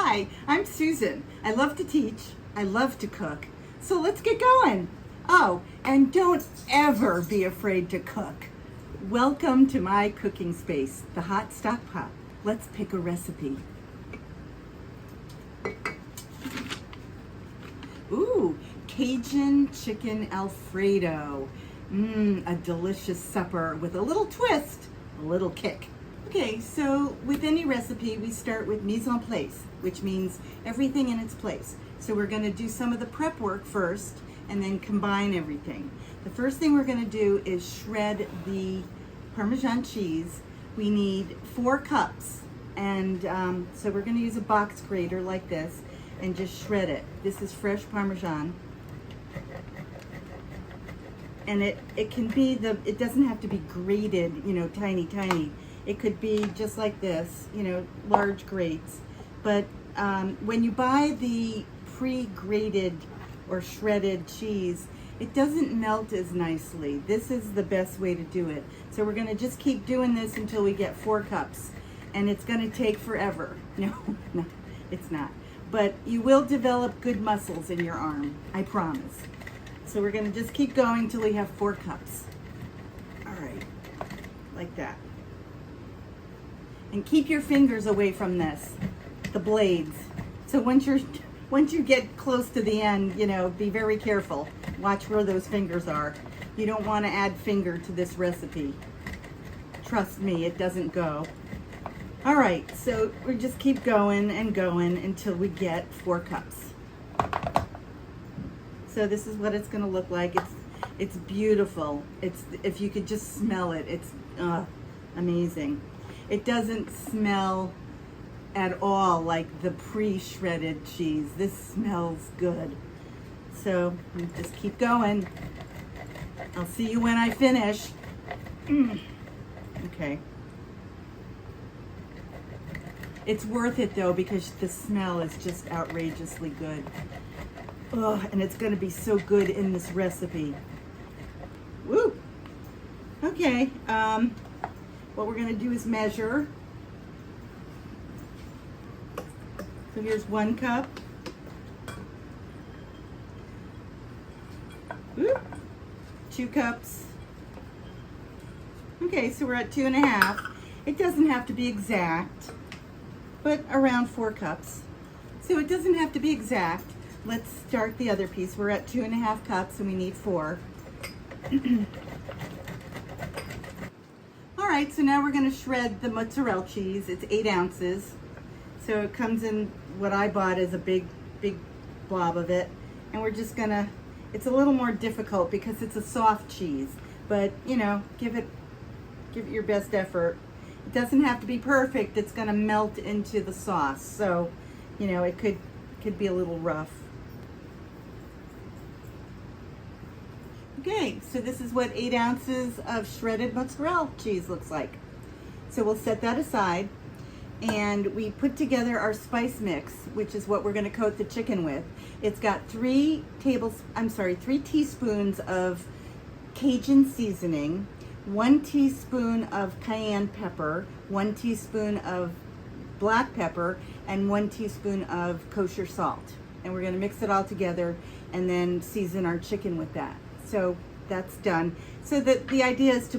Hi, I'm Susan. I love to teach. I love to cook. So let's get going. Oh, and don't ever be afraid to cook. Welcome to my cooking space, the hot stock pot. Let's pick a recipe. Ooh, Cajun chicken Alfredo. A delicious supper with a little twist, a little kick. Okay, so with any recipe, we start with mise en place, which means everything in its place. So we're gonna do some of the prep work first and then combine everything. The first thing we're gonna do is shred the Parmesan cheese. We need 4 cups. And so we're gonna use a box grater like this and just shred it. This is fresh Parmesan. And it can be it doesn't have to be grated, tiny. It could be just like this, large grates. But when you buy the pre-grated or shredded cheese, it doesn't melt as nicely. This is the best way to do it. So we're gonna just keep doing this until we get 4 cups. And it's gonna take forever. No, it's not. But you will develop good muscles in your arm, I promise. So we're gonna just keep going till we have 4 cups. All right, like that. And keep your fingers away from this, the blades. So once you get close to the end, be very careful. Watch where those fingers are. You don't wanna add finger to this recipe. Trust me, it doesn't go. All right, so we just keep going and going until we get 4 cups. So this is what it's gonna look like. It's beautiful. If you could just smell it, it's amazing. It doesn't smell at all like the pre-shredded cheese. This smells good. So we just keep going. I'll see you when I finish. Okay. It's worth it though because the smell is just outrageously good. And it's gonna be so good in this recipe. Woo! Okay, what we're gonna do is measure. So here's 1 cup. Woo! 2 cups. Okay, so we're at 2.5. It doesn't have to be exact, but around 4 cups. So it doesn't have to be exact. Let's start the other piece. We're at 2.5 cups and we need 4. All right, so now we're gonna shred the mozzarella cheese. It's 8 ounces. So it comes in what I bought is a big blob of it. And we're just gonna, it's a little more difficult because it's a soft cheese, but give it your best effort. It doesn't have to be perfect. It's gonna melt into the sauce. So, it could be a little rough. Okay, so this is what 8 ounces of shredded mozzarella cheese looks like. So we'll set that aside and we put together our spice mix, which is what we're gonna coat the chicken with. It's got 3 teaspoons of Cajun seasoning, 1 teaspoon of cayenne pepper, 1 teaspoon of black pepper, and 1 teaspoon of kosher salt. And we're gonna mix it all together and then season our chicken with that. So that's done. So that the idea is to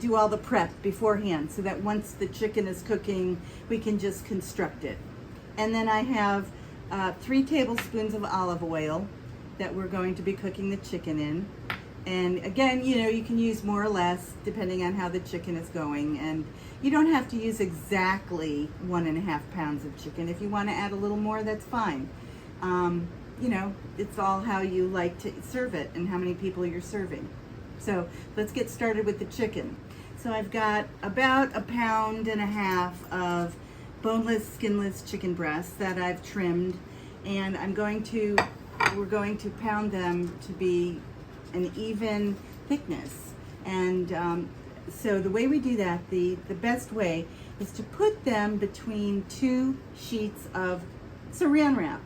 do all the prep beforehand so that once the chicken is cooking, we can just construct it. And then I have 3 tablespoons of olive oil that we're going to be cooking the chicken in. And again, you can use more or less depending on how the chicken is going. And you don't have to use exactly 1.5 pounds of chicken. If you want to add a little more, that's fine. It's all how you like to serve it and how many people you're serving. So let's get started with the chicken. So I've got about 1.5 pounds of boneless, skinless chicken breasts that I've trimmed, and we're going to pound them to be an even thickness. And so the way we do that, the best way is to put them between 2 sheets of saran wrap.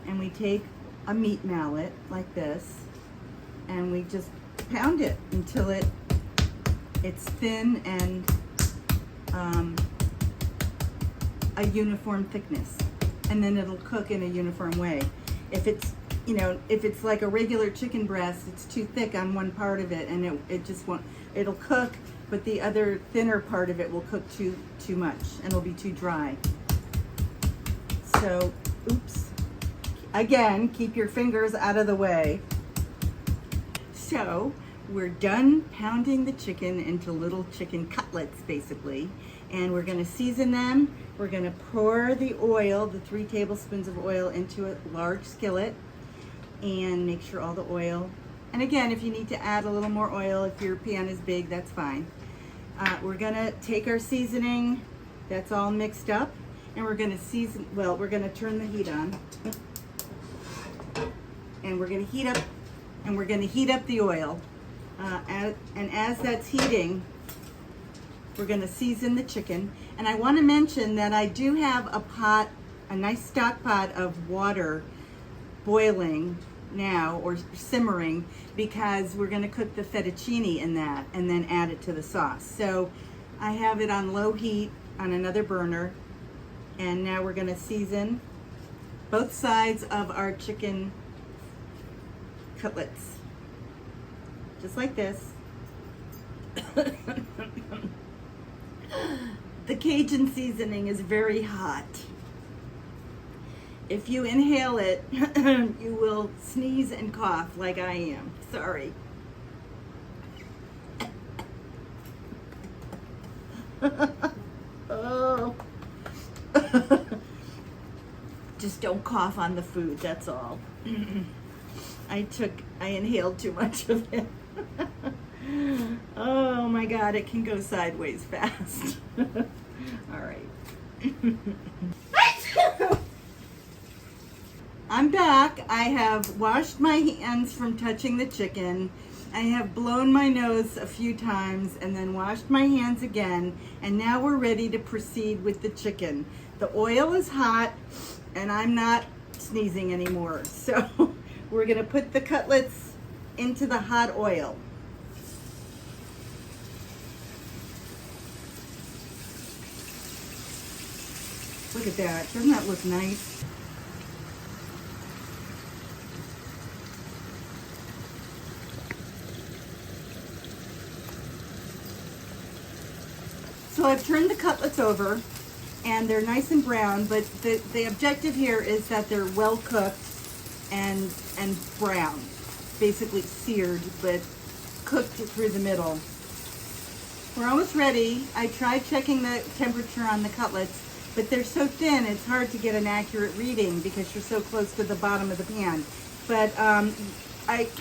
And we take a meat mallet like this and we just pound it until it's thin and a uniform thickness, and then it'll cook in a uniform way. If it's, you know, if it's like a regular chicken breast, it's too thick on one part of it, and it just won't, it'll cook, but the other thinner part of it will cook too much, and it'll be too dry. So, oops. Again, keep your fingers out of the way. So, we're done pounding the chicken into little chicken cutlets, basically, and we're gonna season them. We're gonna pour the oil, the 3 tablespoons of oil, into a large skillet, and make sure all the oil, and again, if you need to add a little more oil, if your pan is big, that's fine. We're gonna take our seasoning, that's all mixed up, and we're gonna season, well, we're gonna turn the heat on, and we're gonna heat up the oil. And as that's heating, we're gonna season the chicken. And I wanna mention that I do have a pot, a nice stock pot of water boiling now, or simmering, because we're gonna cook the fettuccine in that and then add it to the sauce. So I have it on low heat on another burner, and now we're gonna season both sides of our chicken cutlets. Just like this. The Cajun seasoning is very hot. If you inhale it, you will sneeze and cough like I am. Sorry. Oh. Just don't cough on the food, that's all. I inhaled too much of it. Oh my God, it can go sideways fast. All right. I'm back. I have washed my hands from touching the chicken. I have blown my nose a few times and then washed my hands again. And now we're ready to proceed with the chicken. The oil is hot and I'm not sneezing anymore. So we're gonna put the cutlets into the hot oil. Look at that, doesn't that look nice? So I've turned the cutlets over and they're nice and brown, but the objective here is that they're well cooked and brown, basically seared, but cooked through the middle. We're almost ready. I tried checking the temperature on the cutlets, but they're so thin it's hard to get an accurate reading because you're so close to the bottom of the pan. But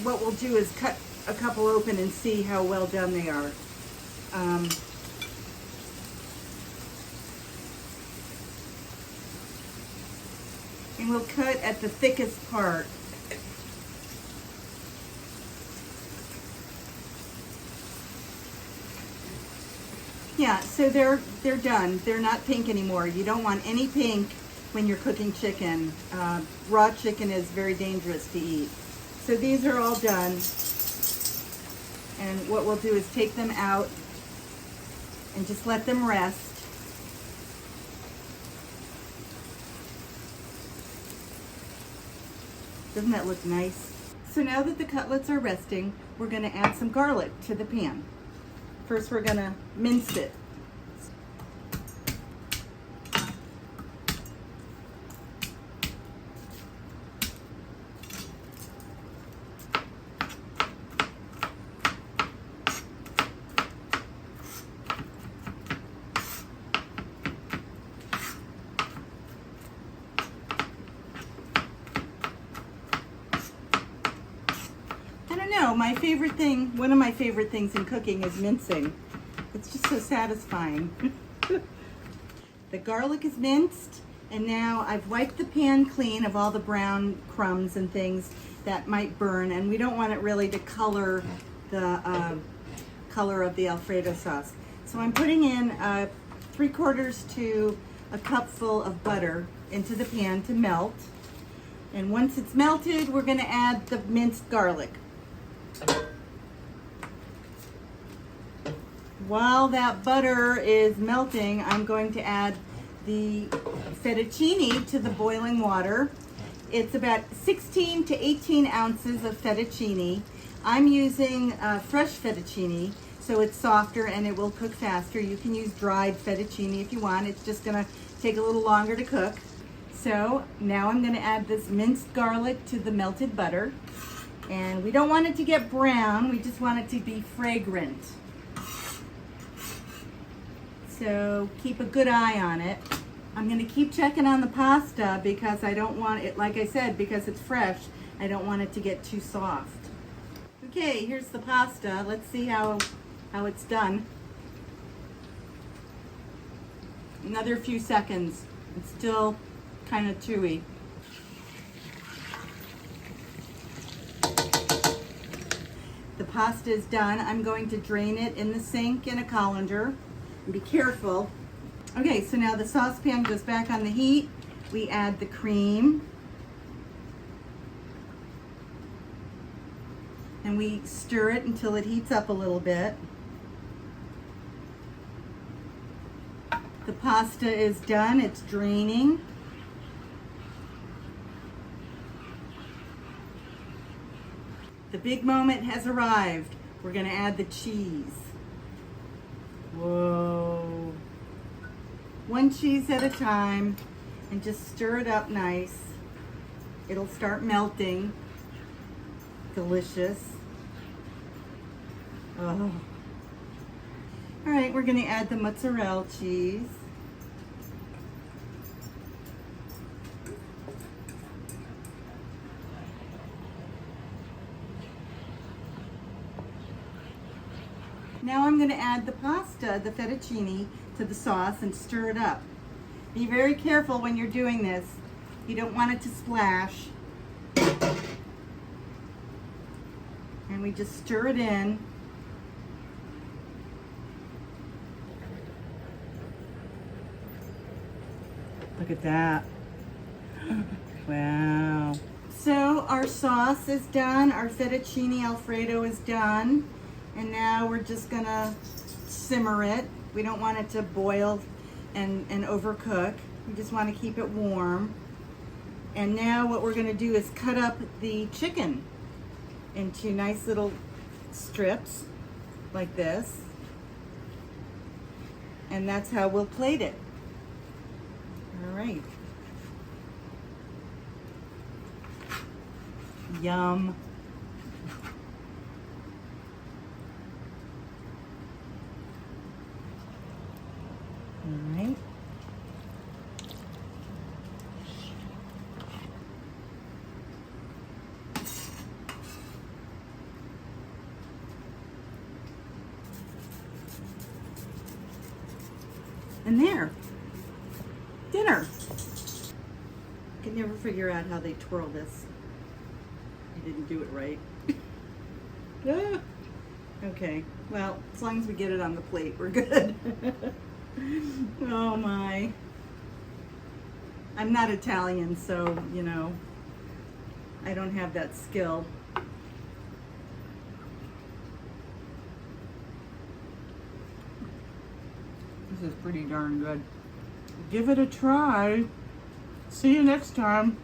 what we'll do is cut a couple open and see how well done they are. And we'll cut at the thickest part. Yeah, so they're done. They're not pink anymore. You don't want any pink when you're cooking chicken. Raw chicken is very dangerous to eat. So these are all done. And what we'll do is take them out and just let them rest. Doesn't that look nice? So now that the cutlets are resting, we're gonna add some garlic to the pan. First, we're gonna mince it. My favorite thing, one of my favorite things in cooking is mincing. It's just so satisfying. The garlic is minced, and now I've wiped the pan clean of all the brown crumbs and things that might burn, and we don't want it really to color the color of the Alfredo sauce. So I'm putting in 3/4 to a cupful of butter into the pan to melt. And once it's melted, we're gonna add the minced garlic. While that butter is melting, I'm going to add the fettuccine to the boiling water. It's about 16 to 18 ounces of fettuccine. I'm using fresh fettuccine, so it's softer and it will cook faster. You can use dried fettuccine if you want. It's just gonna take a little longer to cook. So now I'm gonna add this minced garlic to the melted butter. And we don't want it to get brown, we just want it to be fragrant. So keep a good eye on it. I'm gonna keep checking on the pasta because I don't want it, like I said, because it's fresh, I don't want it to get too soft. Okay, here's the pasta. Let's see how it's done. Another few seconds. It's still kind of chewy. The pasta is done. I'm going to drain it in the sink in a colander. And be careful. Okay, so now the saucepan goes back on the heat. We add the cream. And we stir it until it heats up a little bit. The pasta is done. It's draining. The big moment has arrived. We're going to add the cheese. Whoa. One cheese at a time, and just stir it up nice. It'll start melting. Delicious. Oh. All right, we're going to add the mozzarella cheese. Now I'm going to add the pasta, the fettuccine, to the sauce and stir it up. Be very careful when you're doing this. You don't want it to splash. And we just stir it in. Look at that. Wow. So our sauce is done. Our fettuccine Alfredo is done. And now we're just gonna simmer it. We don't want it to boil and overcook. We just want to keep it warm. And now what we're gonna do is cut up the chicken into nice little strips like this. And that's how we'll plate it. All right. Yum. All right. And there, dinner. I can never figure out how they twirl this. I didn't do it right. Ah. Okay, well, as long as we get it on the plate, we're good. Oh my. I'm not Italian, so, you know, I don't have that skill. This is pretty darn good. Give it a try. See you next time.